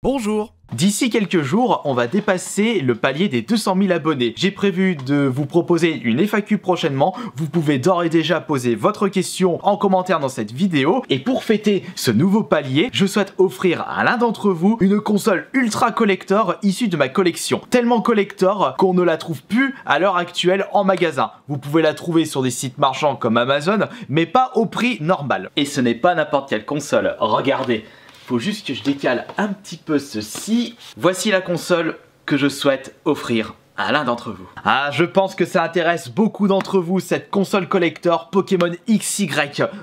Bonjour! D'ici quelques jours, on va dépasser le palier des 200 000 abonnés. J'ai prévu de vous proposer une FAQ prochainement. Vous pouvez d'ores et déjà poser votre question en commentaire dans cette vidéo. Et pour fêter ce nouveau palier, je souhaite offrir à l'un d'entre vous une console ultra collector issue de ma collection. Tellement collector qu'on ne la trouve plus à l'heure actuelle en magasin. Vous pouvez la trouver sur des sites marchands comme Amazon, mais pas au prix normal. Et ce n'est pas n'importe quelle console. Regardez. Faut juste que je décale un petit peu ceci. Voici la console que je souhaite offrir à l'un d'entre vous. Ah, je pense que ça intéresse beaucoup d'entre vous, cette console collector Pokémon XY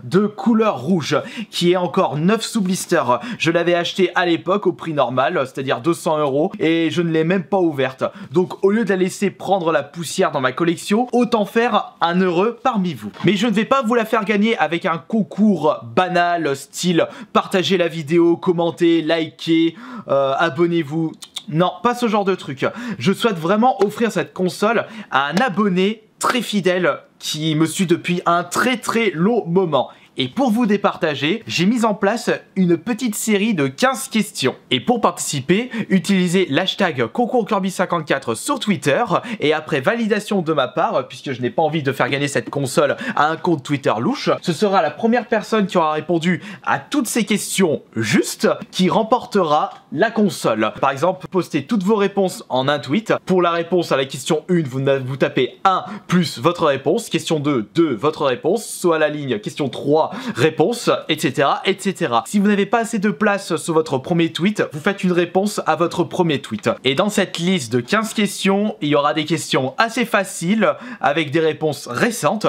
de couleur rouge qui est encore neuf sous blister. Je l'avais acheté à l'époque au prix normal, c'est-à-dire 200 € et je ne l'ai même pas ouverte. Donc au lieu de la laisser prendre la poussière dans ma collection, autant faire un heureux parmi vous. Mais je ne vais pas vous la faire gagner avec un concours banal style partagez la vidéo, commentez, likez, abonnez-vous. Non, pas ce genre de truc. Je souhaite vraiment offrir cette console à un abonné très fidèle qui me suit depuis un très long moment. Et pour vous départager, j'ai mis en place une petite série de 15 questions. Et pour participer, utilisez l'hashtag ConcourSKirby54 sur Twitter. Et après validation de ma part, puisque je n'ai pas envie de faire gagner cette console à un compte Twitter louche, ce sera la première personne qui aura répondu à toutes ces questions justes qui remportera la console. Par exemple, postez toutes vos réponses en un tweet. Pour la réponse à la question 1, vous tapez 1 plus votre réponse. Question 2, 2 votre réponse. Soit la ligne question 3, réponse, etc., etc. Si vous n'avez pas assez de place sur votre premier tweet, vous faites une réponse à votre premier tweet. Et dans cette liste de 15 questions, il y aura des questions assez faciles avec des réponses récentes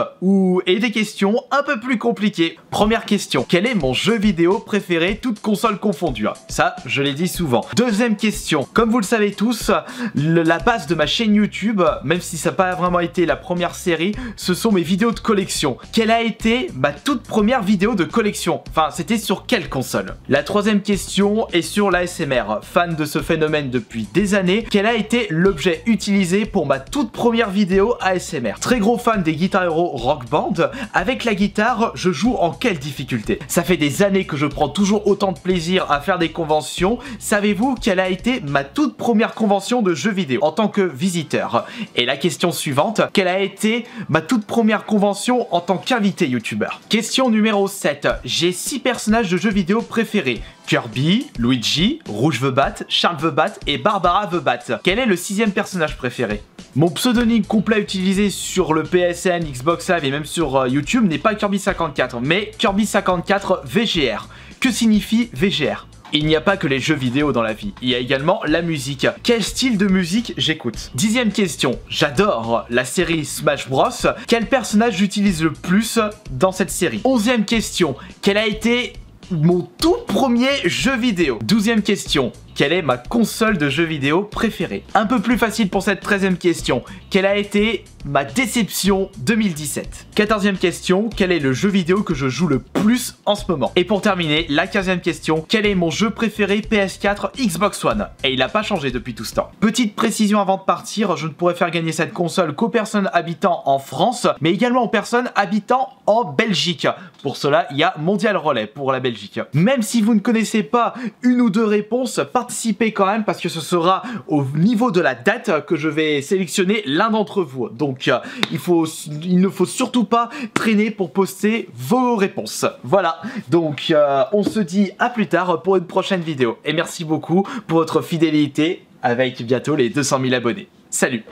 et des questions un peu plus compliquées. Première question, quel est mon jeu vidéo préféré, toutes consoles confondues? Ça, je l'ai dit souvent. Deuxième question, comme vous le savez tous, la base de ma chaîne YouTube, même si ça n'a pas vraiment été la première série, ce sont mes vidéos de collection. Quelle a été ma toute première vidéo de collection? Enfin, c'était sur quelle console? La troisième question est sur l'ASMR. Fan de ce phénomène depuis des années, quel a été l'objet utilisé pour ma toute première vidéo ASMR? Très gros fan des Guitar Hero Rock Band. Avec la guitare, je joue en quelle difficulté? Ça fait des années que je prends toujours autant de plaisir à faire des conventions. Savez-vous quelle a été ma toute première convention de jeux vidéo en tant que visiteur? Et la question suivante, quelle a été ma toute première convention en tant qu'invité youtubeur? Question numéro 7. J'ai 6 personnages de jeux vidéo préférés. Kirby, Luigi, Rouge the Bat, Charles the Bat et Barbara the Bat. Quel est le 6e personnage préféré? Mon pseudonyme complet utilisé sur le PSN, Xbox Live et même sur YouTube n'est pas Kirby54, mais Kirby54 VGR. Que signifie VGR? Il n'y a pas que les jeux vidéo dans la vie, il y a également la musique. Quel style de musique j'écoute? 10e question, j'adore la série Smash Bros. Quel personnage j'utilise le plus dans cette série? 11e question, quel a été mon tout premier jeu vidéo? 12e question, quelle est ma console de jeux vidéo préférée? Un peu plus facile pour cette 13e question, quelle a été ma déception 2017? 14e question, quel est le jeu vidéo que je joue le plus en ce moment? Et pour terminer, la 15e question, quel est mon jeu préféré PS4 Xbox One? Et il n'a pas changé depuis tout ce temps. Petite précision avant de partir, je ne pourrais faire gagner cette console qu'aux personnes habitant en France, mais également aux personnes habitant en Belgique. Pour cela, il y a Mondial Relais pour la Belgique. Même si vous ne connaissez pas une ou deux réponses, participez quand même parce que ce sera au niveau de la date que je vais sélectionner l'un d'entre vous. Donc il ne faut surtout pas traîner pour poster vos réponses. Voilà, donc on se dit à plus tard pour une prochaine vidéo. Et merci beaucoup pour votre fidélité avec bientôt les 200 000 abonnés. Salut!